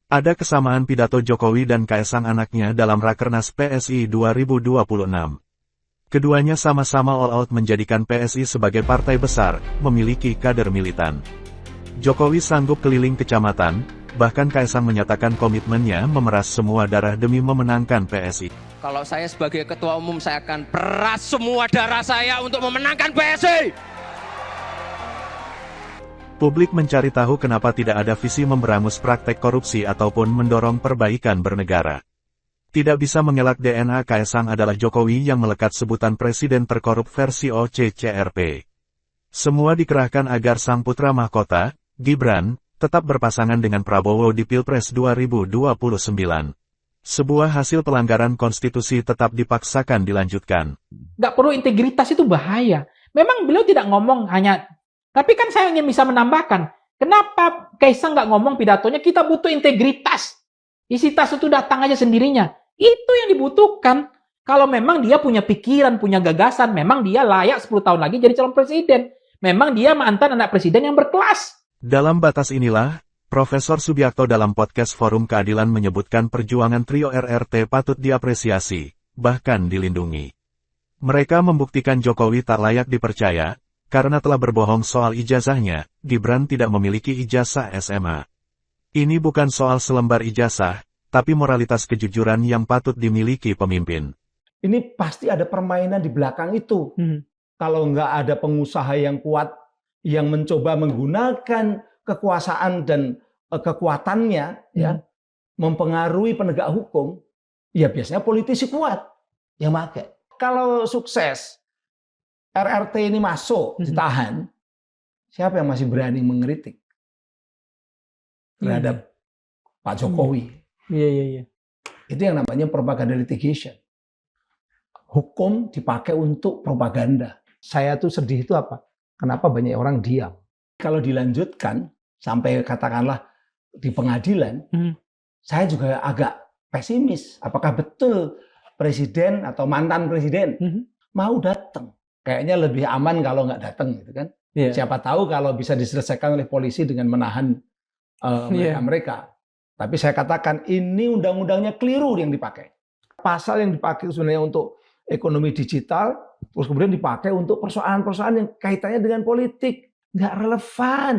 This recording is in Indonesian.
Ada kesamaan pidato Jokowi dan Kaesang anaknya dalam Rakernas PSI 2026. Keduanya sama-sama all out menjadikan PSI sebagai partai besar, memiliki kader militan. Jokowi sanggup keliling kecamatan, bahkan Kaesang menyatakan komitmennya memeras semua darah demi memenangkan PSI. Kalau saya sebagai ketua umum, saya akan peras semua darah saya untuk memenangkan PSI. Publik mencari tahu kenapa tidak ada visi memberangus praktek korupsi ataupun mendorong perbaikan bernegara. Tidak bisa mengelak DNA Kaesang adalah Jokowi yang melekat sebutan presiden terkorup versi OCCRP. Semua dikerahkan agar sang putra mahkota, Gibran, tetap berpasangan dengan Prabowo di Pilpres 2029. Sebuah hasil pelanggaran konstitusi tetap dipaksakan dilanjutkan. Nggak perlu integritas itu bahaya. Memang beliau tidak ngomong hanya, tapi kan saya ingin bisa menambahkan, kenapa Kaesang nggak ngomong pidatonya, kita butuh integritas. Isi tas itu datang aja sendirinya. Itu yang dibutuhkan. Kalau memang dia punya pikiran, punya gagasan, memang dia layak 10 tahun lagi jadi calon presiden. Memang dia mantan anak presiden yang berkelas. Dalam batas inilah, Profesor Subiakto dalam podcast Forum Keadilan menyebutkan perjuangan trio RRT patut diapresiasi, bahkan dilindungi. Mereka membuktikan Jokowi tak layak dipercaya, karena telah berbohong soal ijazahnya, Gibran tidak memiliki ijazah SMA. Ini bukan soal selembar ijazah, tapi moralitas kejujuran yang patut dimiliki pemimpin. Ini pasti ada permainan di belakang itu. Kalau nggak ada pengusaha yang kuat, yang mencoba menggunakan kekuasaan dan kekuatannya, ya, mempengaruhi penegak hukum, ya biasanya politisi kuat yang pakai. Kalau sukses, RRT ini masuk, ditahan, siapa yang masih berani mengkritik terhadap Pak Jokowi? Iya. Itu yang namanya propaganda litigation. Hukum dipakai untuk propaganda. Saya tuh sedih itu apa? Kenapa banyak orang diam? Kalau dilanjutkan sampai katakanlah di pengadilan, saya juga agak pesimis. Apakah betul presiden atau mantan presiden mau datang? Kayaknya lebih aman kalau nggak datang, gitu kan? Yeah. Siapa tahu kalau bisa diselesaikan oleh polisi dengan menahan mereka. Tapi saya katakan ini undang-undangnya keliru yang dipakai. Pasal yang dipakai sebenarnya untuk ekonomi digital, terus kemudian dipakai untuk persoalan-persoalan yang kaitannya dengan politik. Nggak relevan.